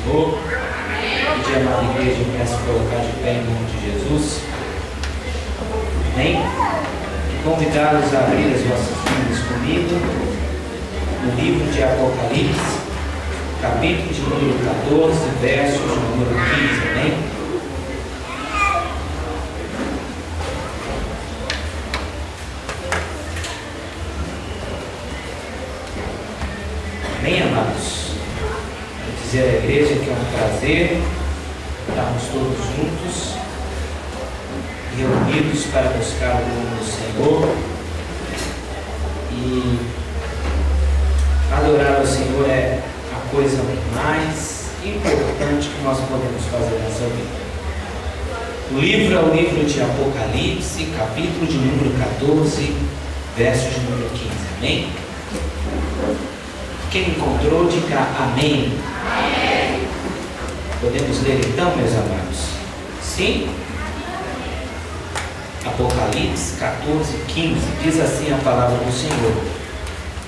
Senhor. Pedir a amada igreja, eu peço colocar de pé em nome de Jesus. Amém? Convidá-los a abrir as vossas Bíblias comigo no livro de Apocalipse, capítulo de número 14, versos de número 15. Amém? Amém, amados? Vou dizer à igreja que é um prazer estarmos todos juntos, reunidos para buscar o nome do Senhor e adorar ao Senhor é a coisa mais importante que nós podemos fazer nessa vida. O livro é o livro de Apocalipse, capítulo de número 14, versos de número 15. Amém? Quem encontrou, diga amém. Amém. Podemos ler então, meus amados? Sim? Apocalipse 14, 15, diz assim a palavra do Senhor: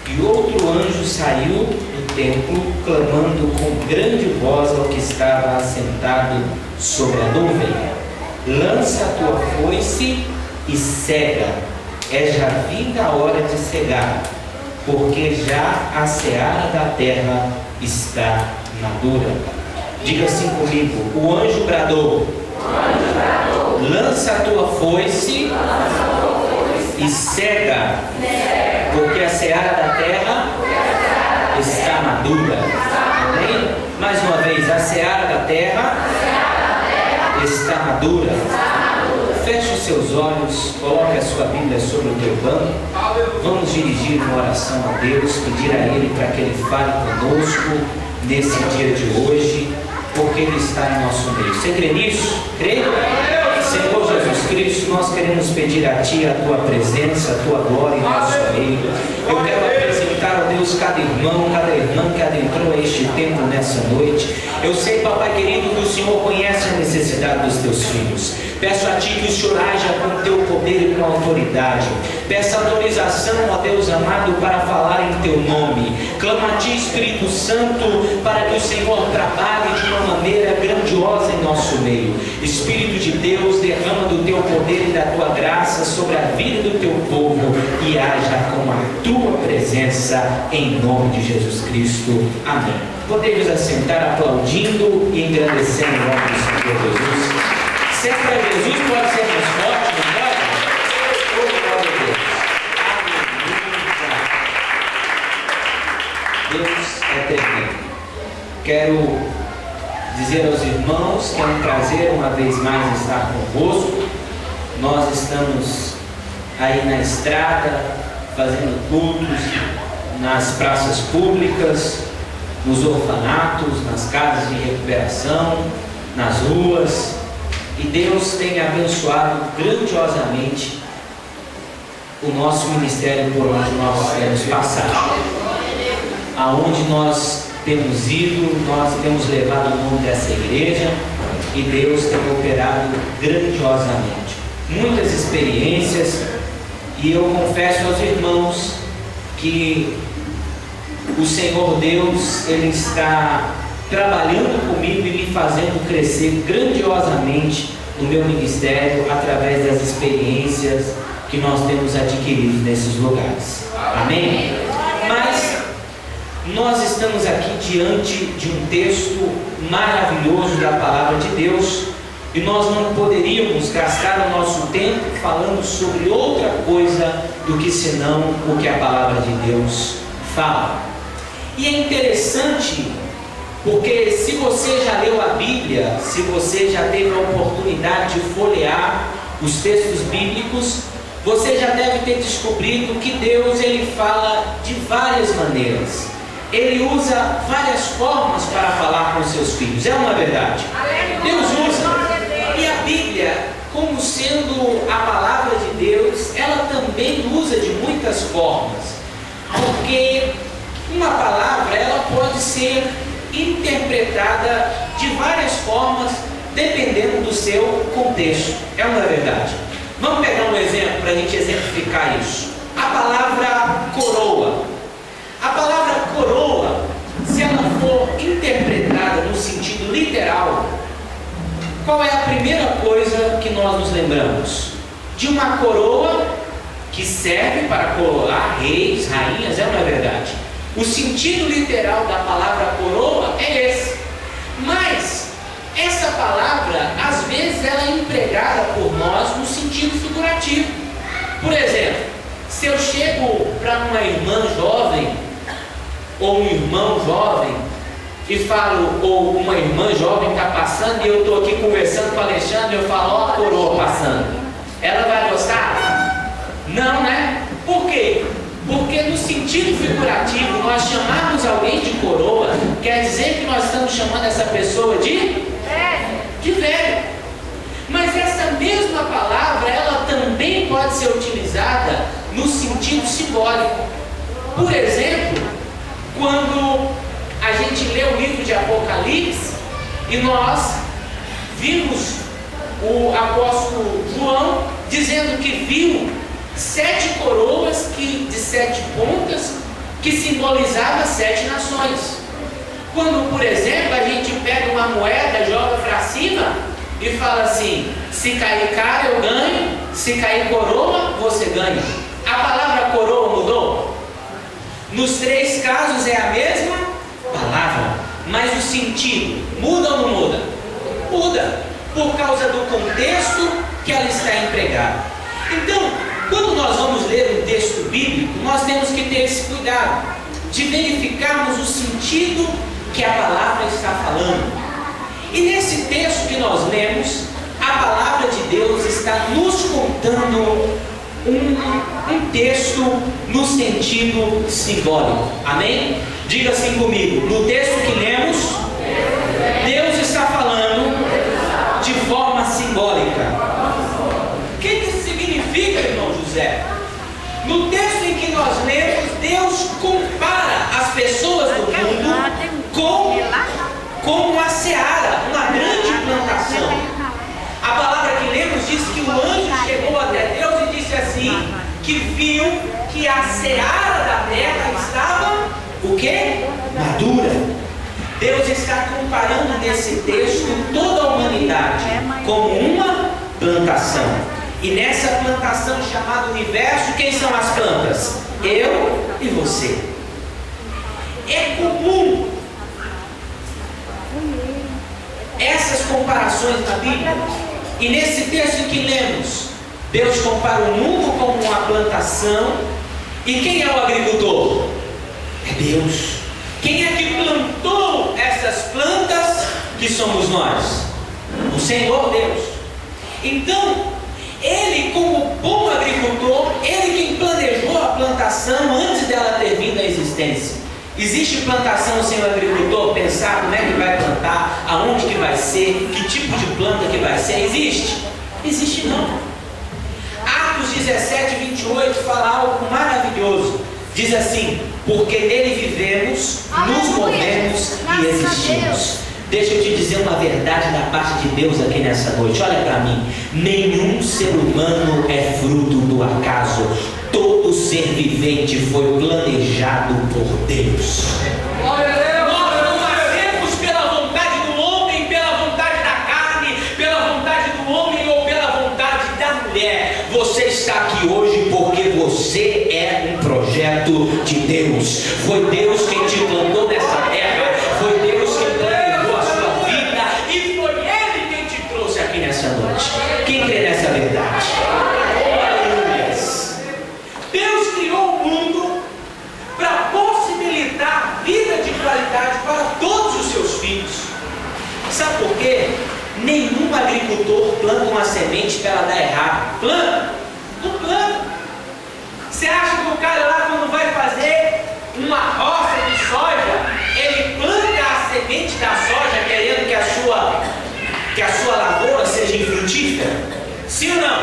E outro anjo saiu do templo, clamando com grande voz ao que estava assentado sobre a nuvem: Lança a tua foice e cega, é já vinda a hora de cegar, porque já a seara da terra está madura. Diga assim comigo: o anjo bradou, lança a tua foice e cega, porque a seara da terra está madura. Amém? Mais uma vez, a seara da terra está madura. Feche os seus olhos, coloque a sua Bíblia sobre o teu banco. Vamos dirigir uma oração a Deus, pedir a Ele para que Ele fale conosco nesse dia de hoje, porque Ele está em nosso meio. Você crê nisso? Crê? Senhor Jesus Cristo, nós queremos pedir a Ti a Tua presença, a Tua glória em nosso meio. Eu quero apresentar, ó Deus, cada irmão, cada irmã que adentrou a este templo nessa noite. Eu sei, Papai querido, que o Senhor conhece a necessidade dos Teus filhos. Peço a Ti que o Senhor haja com Teu poder e com autoridade. Peço autorização, ó Deus amado, para falar em Teu nome. Clamo a Ti, Espírito Santo, para que o Senhor trabalhe de uma maneira grandiosa em nosso meio. Espírito de Deus, derrama do Teu poder e da Tua graça sobre a vida do Teu povo e haja com a Tua presença em nome de Jesus Cristo. Amém. Podemos assentar aplaudindo e engrandecendo o nome do Senhor Jesus. Se é para Jesus, pode ser mais forte, não pode? Oh, glória a Deus. Deus é tremendo. Quero dizer aos irmãos que é um prazer uma vez mais estar convosco. Nós estamos aí na estrada, fazendo cultos nas praças públicas, nos orfanatos, nas casas de recuperação, nas ruas. E Deus tem abençoado grandiosamente o nosso ministério por onde nós temos passado. Aonde nós temos ido, nós temos levado o nome dessa igreja e Deus tem operado grandiosamente. Muitas experiências, e eu confesso aos irmãos que o Senhor Deus, Ele está trabalhando comigo e me fazendo crescer grandiosamente no meu ministério através das experiências que nós temos adquirido nesses lugares. Amém? Mas nós estamos aqui diante de um texto maravilhoso da palavra de Deus e nós não poderíamos gastar o nosso tempo falando sobre outra coisa do que senão o que a palavra de Deus fala. E é interessante porque se você já leu a Bíblia, se você já teve a oportunidade de folhear os textos bíblicos, você já deve ter descobrido que Deus, Ele fala de várias maneiras. Ele usa várias formas para falar com seus filhos. É uma verdade. Deus usa. E a Bíblia, como sendo a palavra de Deus, ela também usa de muitas formas. Porque uma palavra, ela pode ser interpretada de várias formas, dependendo do seu contexto. É uma verdade. Vamos pegar um exemplo para a gente exemplificar isso. A palavra coroa. A palavra coroa, se ela for interpretada no sentido sentido literal, qual é a primeira coisa que nós nos lembramos? De uma coroa que serve para coroar reis, rainhas, não é verdade? O sentido literal da palavra coroa é esse. Mas essa palavra, às vezes, ela é empregada por nós no sentido figurativo. Por exemplo, se eu chego para uma irmã jovem ou um irmão jovem e falo, ou uma irmã jovem está passando e eu estou aqui conversando com o Alexandre, eu falo, ó a coroa passando, ela vai gostar? Não, né? Por quê? Porque no sentido figurativo, nós chamarmos alguém de coroa, quer dizer que nós estamos chamando essa pessoa de velho. Mas essa mesma palavra, ela também pode ser utilizada no sentido simbólico. Por exemplo, quando a gente lê o livro de Apocalipse e nós vimos o apóstolo João dizendo que viu 7 coroas de 7 pontas que simbolizavam 7 nações. Quando, por exemplo, a gente pega uma moeda, joga para cima e fala assim: se cair cara eu ganho, se cair coroa você ganha. A palavra coroa mudou? Nos 3 casos é a mesma palavra, mas o sentido muda ou não muda? Muda, por causa do contexto que ela está empregada. Então, quando nós vamos ler um texto bíblico, nós temos que ter esse cuidado de verificarmos o sentido que a palavra está falando. E nesse texto que nós lemos, a palavra de Deus está nos contando um texto no sentido simbólico. Amém? Diga assim comigo: no texto que lemos, Deus está falando de forma simbólica. O que isso significa, irmão José? No texto em que nós lemos, Deus compara as pessoas do mundo com uma seara, uma grande plantação. A palavra que lemos diz que o anjo chegou até Deus e disse assim, que viu que a seara da terra estava, o quê? Madura. Deus está comparando nesse texto toda a humanidade como uma plantação. E nessa plantação chamada universo, quem são as plantas? Eu e você. É comum essas comparações na Bíblia. E nesse texto que lemos, Deus compara o mundo como uma plantação. E quem é o agricultor? É Deus. Quem é que plantou essas plantas que somos nós? O Senhor Deus. Então, Ele, como bom agricultor, Ele quem planejou a plantação antes dela ter vindo à existência. Existe plantação sem o agricultor pensar como é que vai plantar, aonde que vai ser, que tipo de planta que vai ser? Existe? Existe não. Atos 17, 28 fala algo maravilhoso. Diz assim: porque nele vivemos, nos movemos e existimos. Deixa eu te dizer uma verdade da parte de Deus aqui nessa noite. Olha para mim. Nenhum ser humano é fruto do acaso. Todo ser vivente foi planejado por Deus. Glória a Deus. Nós não nascemos pela vontade do homem, pela vontade da carne, pela vontade do homem ou pela vontade da mulher. Você está aqui hoje porque você é um projeto de Deus. Foi Deus quem te plantou nessa terra. Foi Deus quem planejou a sua vida. E foi Ele quem te trouxe aqui nessa noite. Quem crê nessa verdade? Deus criou o mundo para possibilitar vida de qualidade para todos os seus filhos. Sabe por quê? Nenhum agricultor planta uma semente para ela dar errado. Planta? Não planta. Você acha que o cara lá, quando vai fazer uma roça de soja, ele planta a semente da soja querendo que a sua lavoura seja infrutífera? Sim ou não?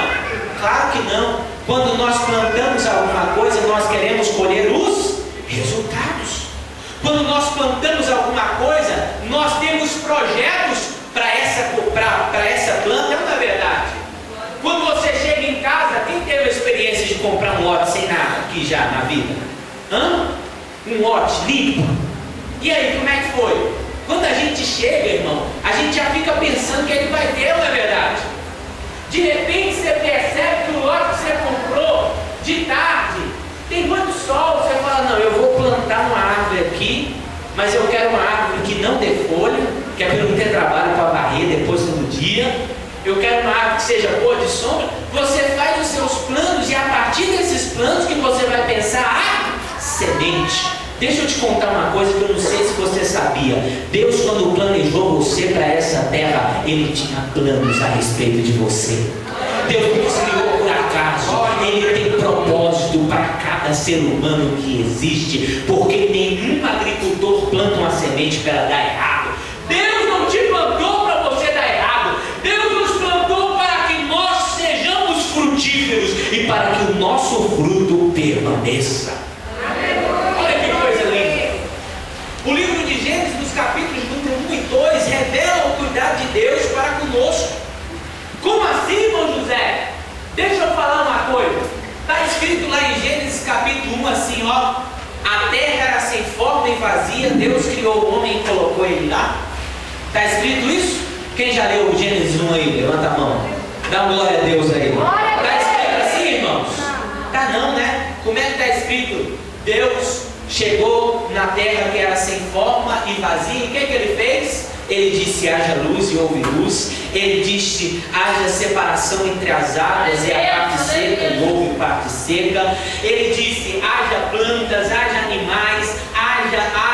Claro que não. Quando nós plantamos alguma coisa, nós queremos colher os resultados. Quando nós plantamos alguma coisa, nós temos projetos para essa planta, não é verdade? Quando você chega em casa, quem teve a experiência de comprar um lote sem nada aqui já na vida? Um lote limpo. E aí, como é que foi? Quando a gente chega, irmão, a gente já fica pensando que ele vai ter, não é verdade? De repente você percebe que o lote que você comprou de tarde tem muito sol, você fala, não, eu vou plantar uma árvore aqui, mas eu quero uma árvore que não dê folha, que é para eu não ter trabalho para varrer depois do dia. Eu quero uma árvore que seja boa de sombra. Você faz os seus planos e a partir desses planos que você vai pensar, semente. Deixa eu te contar uma coisa que eu não sei se você sabia. Deus, quando planejou você para essa terra, Ele tinha planos a respeito de você. Deus não te criou por acaso. Ele tem propósito para cada ser humano que existe, porque nenhum agricultor planta uma semente para ela dar errado. Deus não te plantou para você dar errado. Deus nos plantou para que nós sejamos frutíferos e para que o nosso fruto permaneça. Olha que coisa linda. O livro de Gênesis, nos capítulos número 1 e 2, revela o cuidado de Deus para conosco. Como assim, irmão José? Deixa eu falar uma coisa. Está escrito lá em Gênesis capítulo 1 assim, ó. A terra era sem forma e vazia, Deus criou o homem e colocou ele lá. Está escrito isso? Quem já leu o Gênesis 1 aí? Levanta a mão. Dá uma glória a Deus aí. Está escrito assim, irmãos? Tá não, né? Como é que está escrito? Deus chegou na terra que era sem forma e vazia. E o que ele fez? Ele disse, haja luz e houve luz. Ele disse, haja separação entre as águas e a parte seca e houve parte seca. Ele disse, haja plantas, haja animais, haja.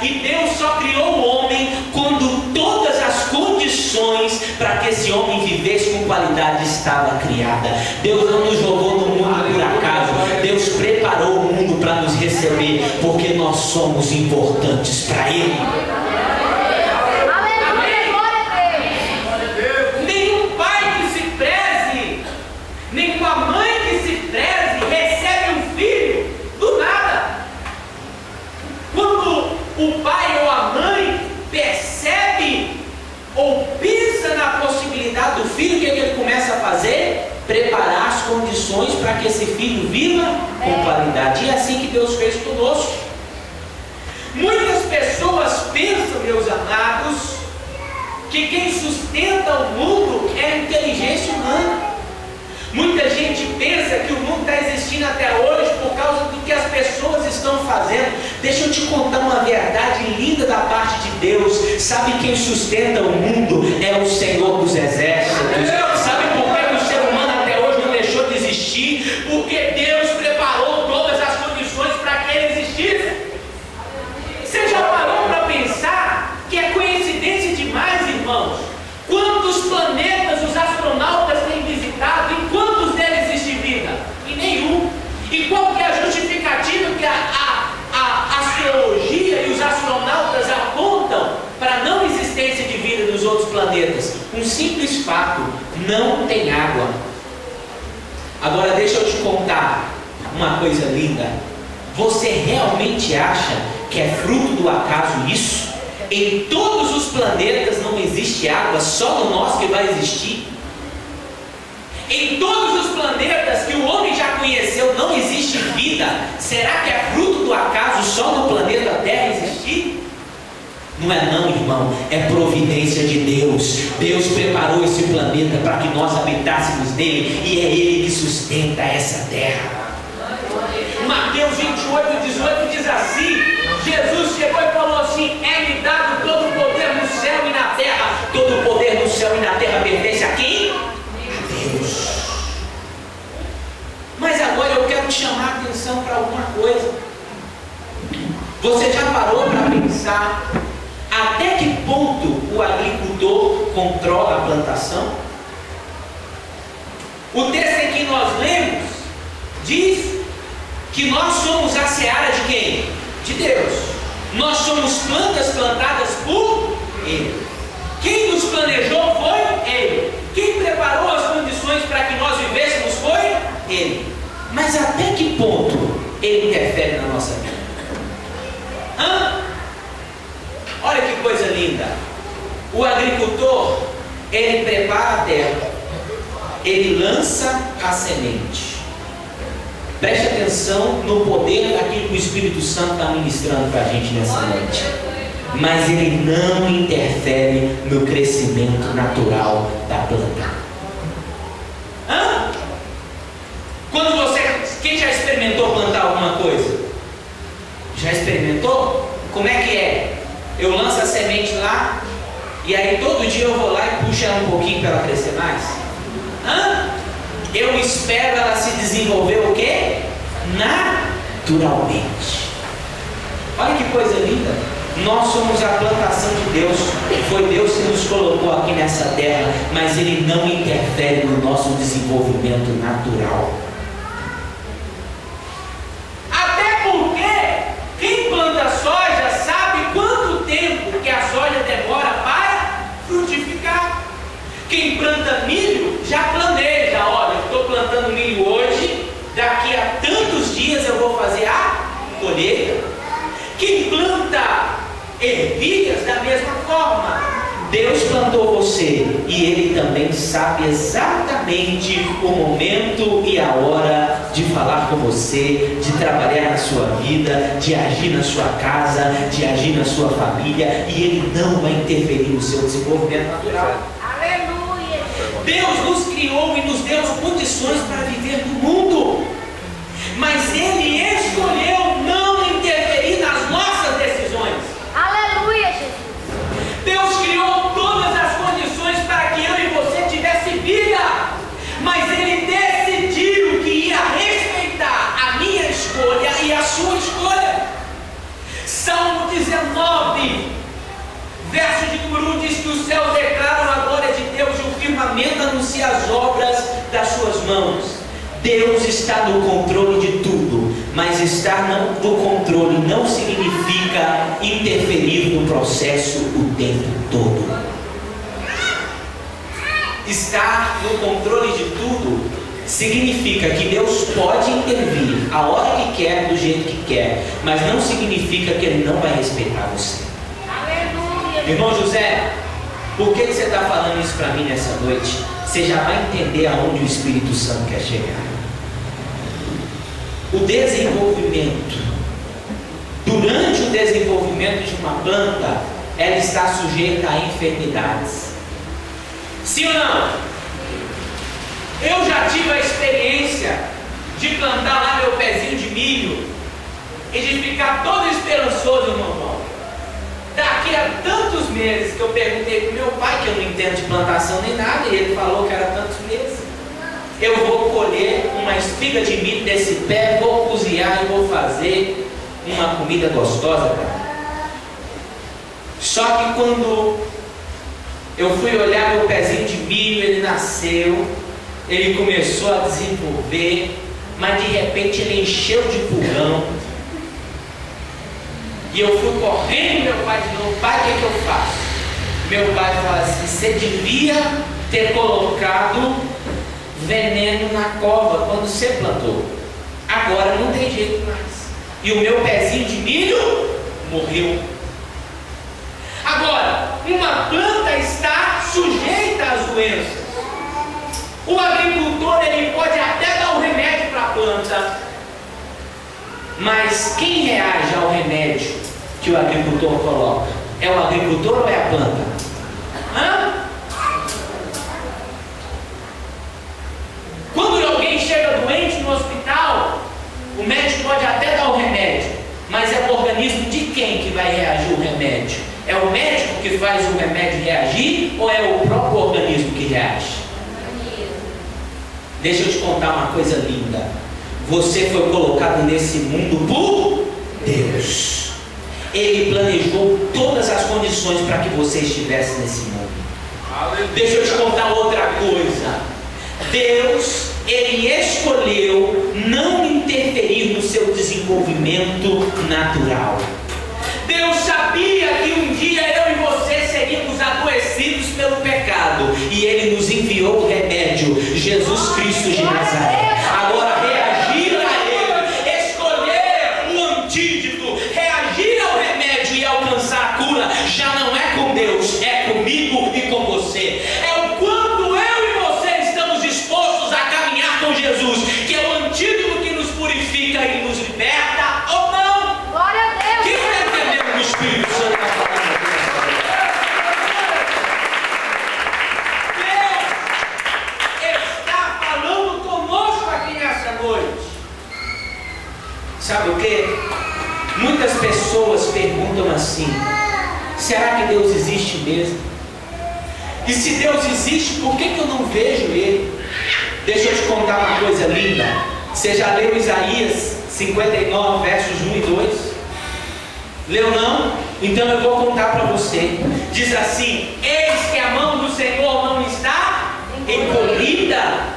E Deus só criou o homem quando todas as condições para que esse homem vivesse com qualidade estava criada. Deus não nos jogou no mundo por acaso. Deus preparou o mundo para nos receber, porque nós somos importantes para Ele. O pai ou a mãe percebe ou pensa na possibilidade do filho, o que ele começa a fazer? Preparar as condições para que esse filho viva com qualidade. E é assim que Deus fez conosco. Muitas pessoas pensam, meus amados, que quem sustenta o mundo é a inteligência humana. Muita gente pensa que o mundo está existindo até hoje por causa do que as pessoas estão fazendo. Deixa eu te contar uma verdade linda da parte de Deus. Sabe quem sustenta o mundo? É o Senhor dos Exércitos. Sabe por que o ser humano até hoje não deixou de existir? Porque Deus preparou todas as condições para que ele existisse. Você já parou para pensar que é coincidência demais, irmãos? Quantos planetas os astronautas têm visitado? Em quantos deles existe vida? Em nenhum. E qual que é a justificativa que a astrologia e os astronautas apontam para a não existência de vida nos outros planetas? Um simples fato: não tem água. Agora deixa eu te contar uma coisa linda. Você realmente acha que é fruto do acaso isso? Em todos os planetas não existe água, só no nosso que vai existir. Em todos os planetas que o homem já conheceu não existe vida. Será que é fruto do acaso só no planeta Terra existir? Não é não, irmão, é providência de Deus. Deus preparou esse planeta para que nós habitássemos nele, e é Ele que sustenta essa terra. Mateus 28, 18 diz assim: Jesus chegou e falou assim: é-me dado todo o poder no céu e na terra. Todo o poder no céu e na terra pertence a quem? A Deus. Mas agora eu quero te chamar a atenção para alguma coisa. Você já parou para pensar até que ponto o agricultor controla a plantação? O texto em que nós lemos diz que nós somos a seara de quem? De Deus. Nós somos plantas plantadas por Ele. Quem nos planejou foi Ele. Quem preparou as condições para que nós vivêssemos foi Ele. Mas até que ponto Ele interfere na nossa vida? Olha que coisa linda. O agricultor, ele prepara a terra, ele lança a semente. Preste atenção no poder daquilo que o Espírito Santo está ministrando para a gente nessa noite. mas ele não interfere no crescimento natural da planta. Quem já experimentou plantar alguma coisa? Já experimentou? Como é que é? Eu lanço a semente lá, e aí todo dia eu vou lá e puxo ela um pouquinho para ela crescer mais? Eu espero ela se desenvolver o quê? Naturalmente. Olha que coisa linda. Nós somos a plantação de Deus. Foi Deus que nos colocou aqui nessa terra, mas Ele não interfere no nosso desenvolvimento natural. Até porque quem planta soja sabe quanto tempo que a soja demora para frutificar. Quem planta milho já planeja. Olha, eu estou plantando milho hoje, daqui a tantos dias eu vou fazer a colheita. Quem planta ervilhas da mesma forma. Deus plantou você e Ele também sabe exatamente o momento e a hora de falar com você, de trabalhar na sua vida, de agir na sua casa, de agir na sua família, e Ele não vai interferir no seu desenvolvimento natural. Aleluia! Deus nos criou e nos deu as condições para viver no mundo, mas Ele escolheu não interferir nas nossas decisões. Aleluia, Jesus! Deus criou todas as condições para que eu e você tivesse vida, mas Ele decidiu que ia respeitar a minha escolha e a sua escolha. Salmo 19, verso de número 1 diz que os céus declaram a glória de Deus e o firmamento anuncia as obras das suas mãos. Deus está no controle de tudo, mas estar no controle não significa interferir no processo o tempo todo. Estar no controle de tudo significa que Deus pode intervir a hora que quer, do jeito que quer, mas não significa que Ele não vai respeitar você. Aleluia! Irmão José, por que você está falando isso para mim nessa noite? Você já vai entender aonde o Espírito Santo quer chegar. O desenvolvimento, durante o desenvolvimento de uma planta, ela está sujeita a enfermidades. Sim ou não? Eu já tive a experiência de plantar lá meu pezinho de milho e de ficar todo esperançoso, meu irmão. Daqui a tantos meses que eu perguntei para o meu pai, que eu não entendo de plantação nem nada, e ele falou que era tantos meses. Eu vou colher uma espiga de milho desse pé, vou cozinhar e vou fazer uma comida gostosa, cara. Só que quando eu fui olhar meu pezinho de milho, ele nasceu, ele começou a desenvolver, mas de repente ele encheu de pulgão. E eu fui correndo meu pai de novo. Pai, o que eu faço? Meu pai fala assim: você devia ter colocado veneno na cova quando você plantou. Agora não tem jeito mais. E o meu pezinho de milho morreu. Agora, uma planta está sujeita às doenças. O agricultor, ele pode até dar o remédio para a planta, mas quem reage ao remédio que o agricultor coloca? É o agricultor ou é a planta? Quando alguém chega doente no hospital, o médico pode até dar o remédio, mas é o organismo de quem que vai reagir o remédio? É o médico que faz o remédio reagir ou é o próprio organismo que reage? Deixa eu te contar uma coisa linda. Você foi colocado nesse mundo por Deus. Ele planejou todas as condições para que você estivesse nesse mundo. Deixa eu te contar outra coisa. Deus, Ele escolheu não interferir no seu desenvolvimento natural. Deus sabia que um dia eu e você seríamos adoecidos pelo pecado, e Ele nos enviou o remédio, Jesus Cristo de Nazaré. Agora reagir a Ele, escolher o antídoto, reagir ao remédio e alcançar a cura, já não é com Deus, é comigo e com você. É o quanto eu e você estamos dispostos a caminhar com Jesus, que é o antídoto que nos purifica e nos liberta, ou não? Glória a Deus! Quem está entendendo o que o Espírito Santo está falando? Sabe o que? Muitas pessoas perguntam assim: será que Deus existe mesmo? E se Deus existe, por que eu não vejo Ele? Deixa eu te contar uma coisa linda. Você já leu Isaías 59, versos 1 e 2? Leu não? Então eu vou contar para você. Diz assim: eis que a mão do Senhor não está encolhida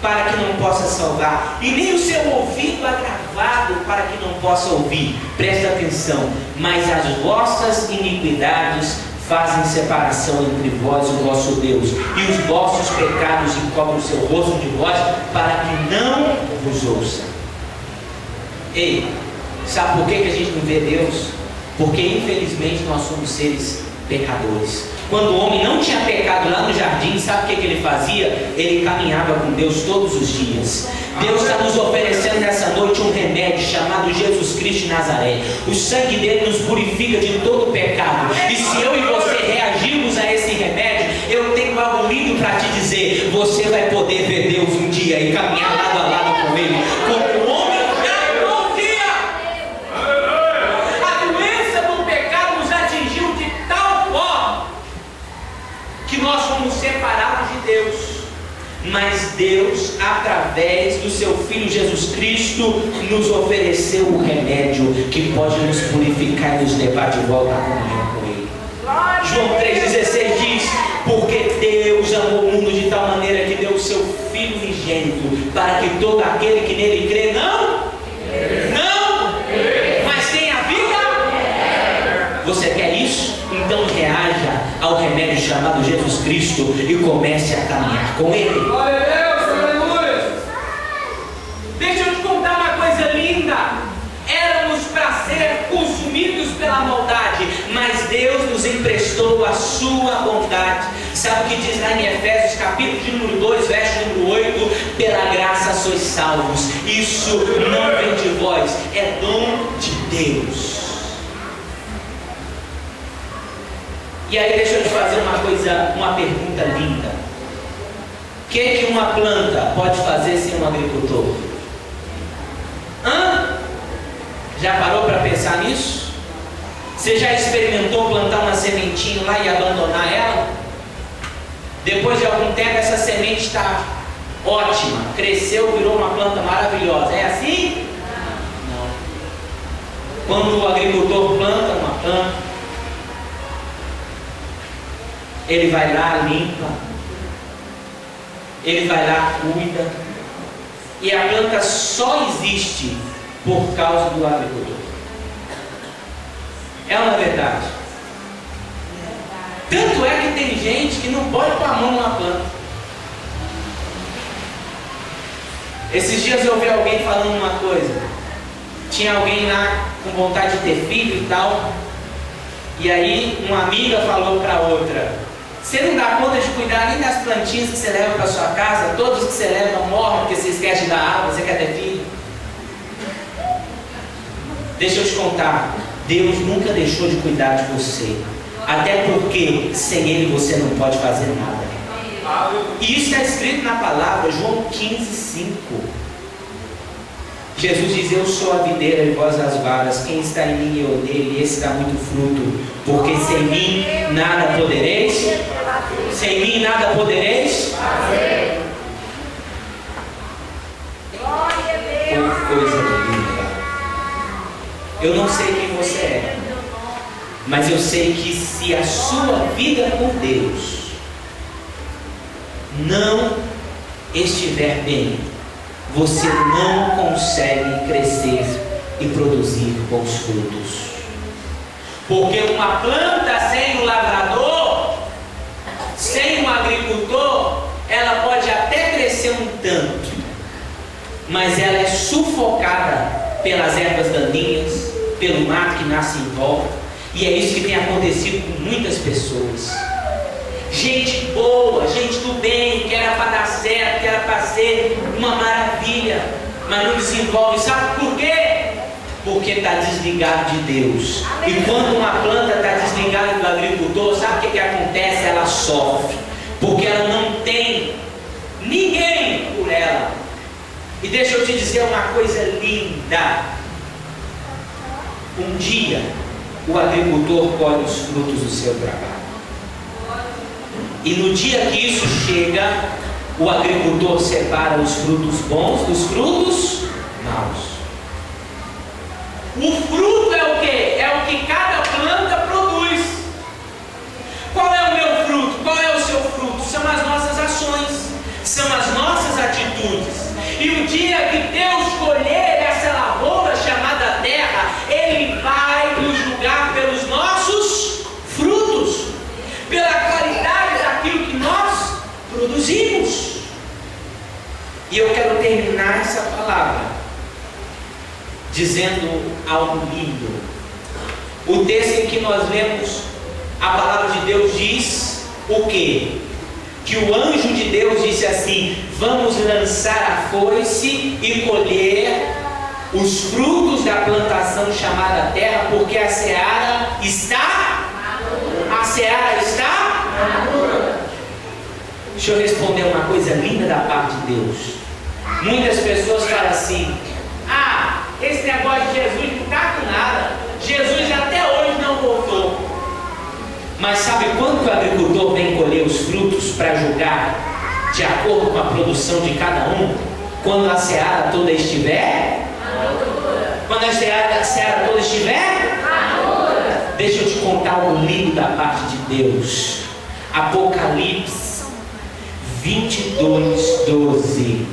para que não possa salvar, e nem o seu ouvido agravado para que não possa ouvir. Presta atenção: mas as vossas iniquidades fazem separação entre vós e o vosso Deus, e os vossos pecados encobrem o seu rosto de vós, para que não vos ouça. Ei, sabe por que a gente não vê Deus? Porque infelizmente nós somos seres pecadores. Quando o homem não tinha pecado lá no jardim, sabe o que ele fazia? Ele caminhava com Deus todos os dias. Deus está nos oferecendo nessa noite um remédio chamado Jesus Cristo de Nazaré. O sangue dele nos purifica de todo pecado. E se eu e você reagirmos a esse remédio, eu tenho algo lindo para te dizer: você vai poder ver Deus um dia e caminhar lado a lado com Ele, como o homem já dia. A doença do pecado nos atingiu de tal forma que nós fomos separados de Deus. Mas Deus, através do seu Filho Jesus Cristo, nos ofereceu um remédio que pode nos purificar e nos levar de volta à comunhão com Ele. João 3,16 diz: porque Deus amou o mundo de tal maneira que deu o seu Filho unigênito, para que todo aquele que nele crê mas tenha vida. Você quer isso? Então reaja ao remédio chamado Jesus Cristo e comece a caminhar com Ele. Glória a Deus, aleluia. Deixa eu te contar uma coisa linda. Éramos para ser consumidos pela maldade, mas Deus nos emprestou a sua bondade. Sabe o que diz lá em Efésios capítulo de número 2, verso número 8? Pela graça sois salvos. Isso não vem de vós, é dom de Deus. E aí deixa eu te fazer uma pergunta linda. O que uma planta pode fazer sem um agricultor? Já parou para pensar nisso? Você já experimentou plantar uma sementinha lá e abandonar ela? Depois de algum tempo essa semente está ótima, cresceu, virou uma planta maravilhosa. É assim? Não. Quando o agricultor planta uma planta, ele vai lá, limpa, ele vai lá, cuida, e a planta só existe por causa do agricultor. É uma verdade. Tanto é que tem gente que não pode pôr a mão numa planta. Esses dias eu ouvi alguém falando uma coisa. Tinha alguém lá com vontade de ter filho e tal, e aí uma amiga falou para outra: você não dá conta de cuidar nem das plantinhas que você leva para sua casa? Todos que você leva morrem porque você esquece de dar água, você quer ter filho? Deixa eu te contar, Deus nunca deixou de cuidar de você. Até porque sem Ele você não pode fazer nada. E isso está escrito na palavra, João 15:5. Jesus diz: eu sou a videira e vós as varas. Quem está em mim e eu nele, esse dá muito fruto. Porque sem mim nada podereis. Sem mim nada podereis fazer. Que coisa linda. Eu não sei quem você é, mas eu sei que se a sua vida com Deus não estiver bem, você não consegue crescer e produzir bons frutos. Porque uma planta sem o lavrador, sem o agricultor, ela pode até crescer um tanto, mas ela é sufocada pelas ervas daninhas, pelo mato que nasce em volta. E é isso que tem acontecido com muitas pessoas. Gente boa, gente do bem, que era para dar certo, que era para ser uma maravilha, mas não desenvolve. Sabe por quê? Porque está desligado de Deus. E quando uma planta está desligada do agricultor, sabe o que acontece? Ela sofre, porque ela não tem ninguém por ela. E deixa eu te dizer uma coisa linda: Um dia, o agricultor colhe os frutos do seu trabalho. E no dia que isso chega, o agricultor separa os frutos bons dos frutos maus. O fruto é o quê? É o que cada planta produz. Qual é o meu fruto? Qual é o seu fruto? São as nossas ações, são as nossas atitudes. E o dia que Deus colher essa lavoura chamada terra, Ele vai nos julgar pelos nossos frutos, pela qualidade daquilo que nós produzimos. E eu quero terminar essa palavra dizendo algo lindo. O texto em que nós lemos, a palavra de Deus diz o quê? Que o anjo de Deus disse assim: vamos lançar a foice e colher os frutos da plantação chamada terra, porque a seara está madura. A seara está madura. Deixa eu responder uma coisa linda da parte de Deus. Muitas pessoas falam assim: ah, esse negócio de Jesus não está com nada, Jesus até hoje não voltou. Mas sabe quando o agricultor vem colher os frutos para julgar de acordo com a produção de cada um? Quando a seara toda estiver madura. Quando a seara toda estiver madura. Deixa eu te contar algo lindo da parte de Deus. Apocalipse 22:12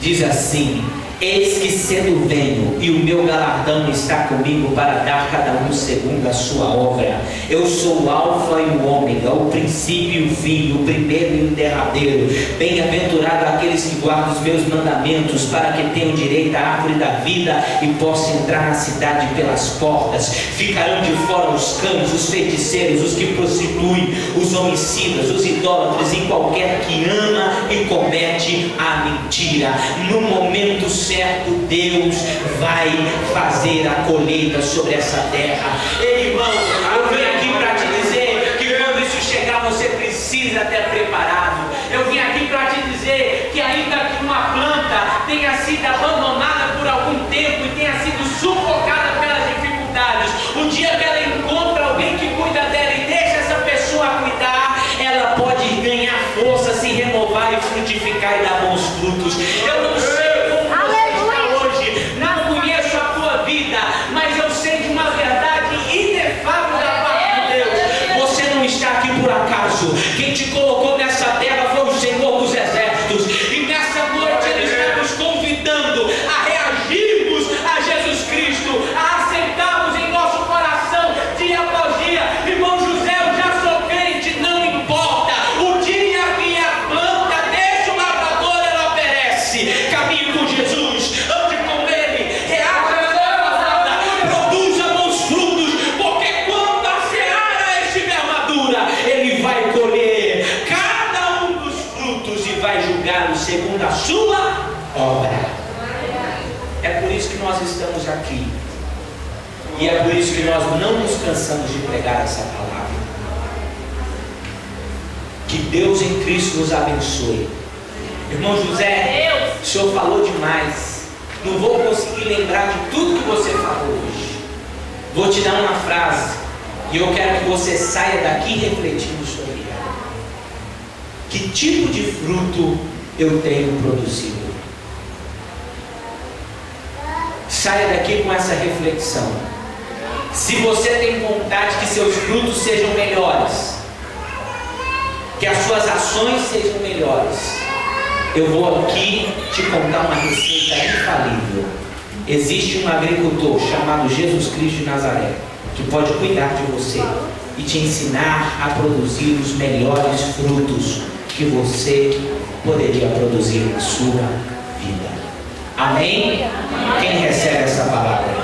diz assim: eis que cedo venho, e o meu galardão está comigo para dar cada um segundo a sua obra. Eu sou o Alfa e o Ômega, o princípio e o fim, o primeiro e o derradeiro. Bem-aventurado aqueles que guardam os meus mandamentos, para que tenham direito à árvore da vida e possam entrar na cidade pelas portas. Ficarão de fora os cães, os feiticeiros, os que prostituem, os homicidas, os idólatras e qualquer que ama e comete a mentira. No momento certo, Deus vai fazer a colheita sobre essa terra. Ei, irmão, eu vim aqui para te dizer que quando isso chegar, você precisa estar preparado. Eu vim aqui para te dizer que ainda que uma planta tenha sido abandonada por algum tempo e tenha sido sufocada pelas dificuldades, o dia que ela encontra alguém que cuida dela e deixa essa pessoa cuidar, ela pode ganhar força, se renovar e frutificar e dar bons frutos. Eu não sei mas eu sei de uma verdade inefável da parte de Deus. Você não está aqui por acaso. Quem te colocou nessa terra foi o Senhor dos Exércitos. E nessa noite Ele está nos convidando a reagirmos a Jesus Cristo, a aceitarmos em nosso coração dia após dia. Irmão José, eu já sou crente, não importa. O dia que a planta deixa o lavrador, ela perece. Caminhe com Jesus, ande com Ele, reaja. Ele vai colher cada um dos frutos e vai julgá-los segundo a sua obra. É por isso que nós estamos aqui. E é por isso que nós não nos cansamos de pregar essa palavra. Que Deus em Cristo nos abençoe. Irmão José, o senhor falou demais. Não vou conseguir lembrar de tudo que você falou hoje. Vou te dar uma frase. E eu quero que você saia daqui refletindo sobre ela. Que tipo de fruto eu tenho produzido? Saia daqui com essa reflexão. Se você tem vontade que seus frutos sejam melhores, que as suas ações sejam melhores, eu vou aqui te contar uma receita infalível. Existe um agricultor chamado Jesus Cristo de Nazaré, que pode cuidar de você e te ensinar a produzir os melhores frutos que você poderia produzir na sua vida. Amém? Quem recebe essa palavra?